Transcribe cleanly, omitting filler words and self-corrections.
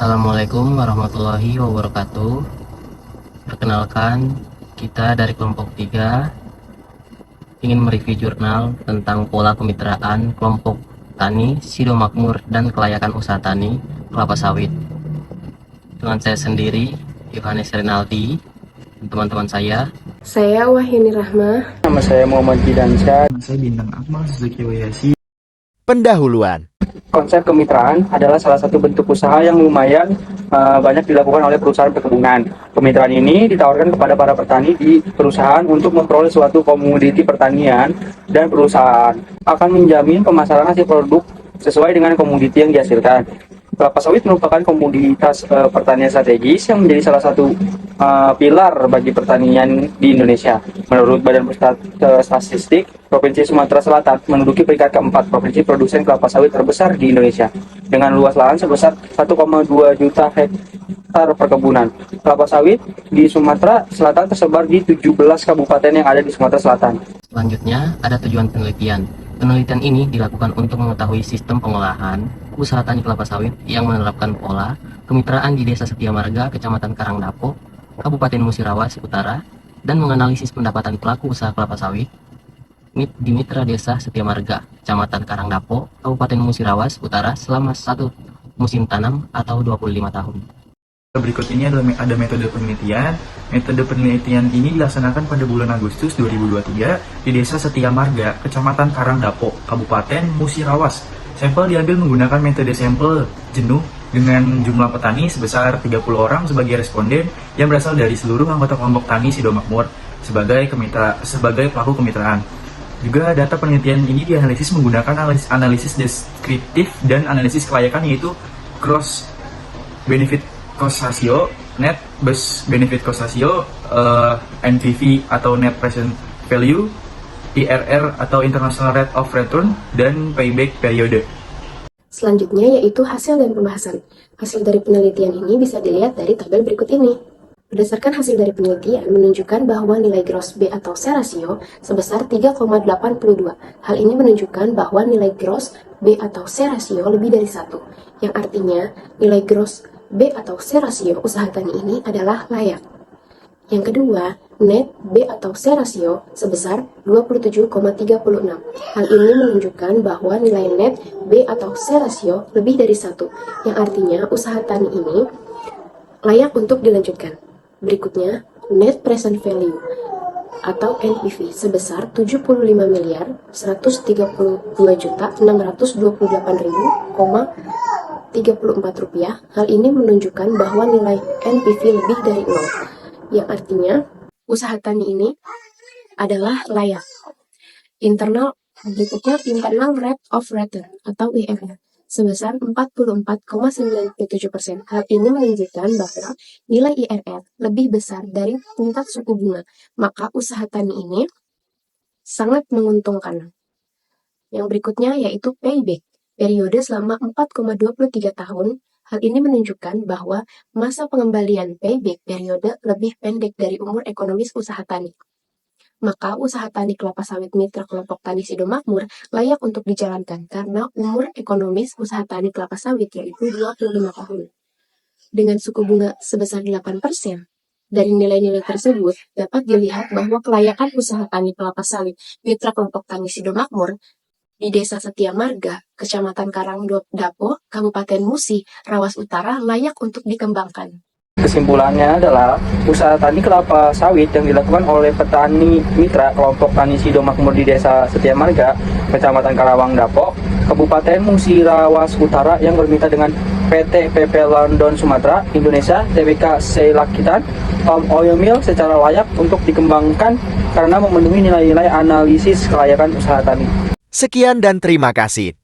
Assalamualaikum warahmatullahi wabarakatuh. Perkenalkan, kita dari kelompok 3 ingin mereview jurnal tentang pola kemitraan kelompok tani Sido Makmur dan kelayakan usaha tani kelapa sawit. Dengan saya sendiri, Yohanes Renaldi, dan teman-teman saya. Saya Wahyuni Rahmah. Nama saya Muhammad Bidansyah. Nama saya Bintang Akmal Suzuki Wayasi. Pendahuluan. Konsep kemitraan adalah salah satu bentuk usaha yang lumayan banyak dilakukan oleh perusahaan perkebunan. Kemitraan ini ditawarkan kepada para petani di perusahaan untuk memperoleh suatu komoditi pertanian, dan perusahaan akan menjamin pemasaran hasil produk sesuai dengan komoditi yang dihasilkan. Kelapa sawit merupakan komoditas pertanian strategis yang menjadi salah satu pilar bagi pertanian di Indonesia. Menurut Badan Pusat Statistik, Provinsi Sumatera Selatan menduduki peringkat keempat provinsi produsen kelapa sawit terbesar di Indonesia dengan luas lahan sebesar 1,2 juta hektar perkebunan. Kelapa sawit di Sumatera Selatan tersebar di 17 kabupaten yang ada di Sumatera Selatan. Selanjutnya, ada tujuan penelitian. Penelitian ini dilakukan untuk mengetahui sistem pengolahan usaha tani kelapa sawit yang menerapkan pola kemitraan di Desa Setiamarga, Kecamatan Karangdapo, Kabupaten Musirawas Utara, dan menganalisis pendapatan pelaku usaha kelapa sawit di Mitra Desa Setiamarga, Kecamatan Karangdapo, Kabupaten Musirawas Utara selama satu musim tanam atau 25 tahun. Berikut ini ada metode penelitian. Metode penelitian ini dilaksanakan pada bulan Agustus 2023 di Desa Setiamarga, Kecamatan Karangdapo, Kabupaten Musirawas. Sampel diambil menggunakan metode sampel jenuh dengan jumlah petani sebesar 30 orang sebagai responden yang berasal dari seluruh anggota kelompok tani Sido Makmur sebagai pelaku kemitraan. Juga data penelitian ini dianalisis menggunakan analisis deskriptif dan analisis kelayakan, yaitu gross benefit cost ratio, net benefit cost ratio, NPV atau net present value, IRR atau international rate of return, dan payback period. Selanjutnya yaitu hasil dan pembahasan. Hasil dari penelitian ini bisa dilihat dari tabel berikut ini. Berdasarkan hasil dari penelitian menunjukkan bahwa nilai gross B atau C rasio sebesar 3,82. Hal ini menunjukkan bahwa nilai gross B atau C rasio lebih dari 1, yang artinya nilai gross B atau C rasio usaha tani ini adalah layak. Yang kedua, net B atau C rasio sebesar 27,36. Hal ini menunjukkan bahwa nilai net B atau C rasio lebih dari 1, yang artinya usaha tani ini layak untuk dilanjutkan. Berikutnya, net present value atau NPV sebesar 75.132.628.034 rupiah. Hal ini menunjukkan bahwa nilai NPV lebih dari 0, yang artinya usaha tani ini adalah layak. Berikutnya internal rate of return atau IRR sebesar 44,97%. Hal ini menunjukkan bahwa nilai IRR lebih besar dari tingkat suku bunga, maka usaha tani ini sangat menguntungkan. Yang berikutnya yaitu payback, periode selama 4,23 tahun. Hal ini menunjukkan bahwa masa pengembalian payback periode lebih pendek dari umur ekonomis usaha tani. Maka usaha tani kelapa sawit mitra kelompok tani Sido Makmur layak untuk dijalankan karena umur ekonomis usaha tani kelapa sawit yaitu 25 tahun. Dengan suku bunga sebesar 8%, dari nilai-nilai tersebut dapat dilihat bahwa kelayakan usaha tani kelapa sawit mitra kelompok tani Sido Makmur di Desa Setiamarga, Kecamatan Karangdapo, Kabupaten Musirawas Utara layak untuk dikembangkan. Kesimpulannya adalah usaha tani kelapa sawit yang dilakukan oleh petani mitra kelompok tani Sido Makmur di Desa Setiamarga, Kecamatan Karangdapo, Kabupaten Musirawas Utara yang bermitra dengan PT PP London Sumatera Indonesia Tbk Seilakitan Palm Oil Mill secara layak untuk dikembangkan karena memenuhi nilai-nilai analisis kelayakan usaha tani. Sekian dan terima kasih.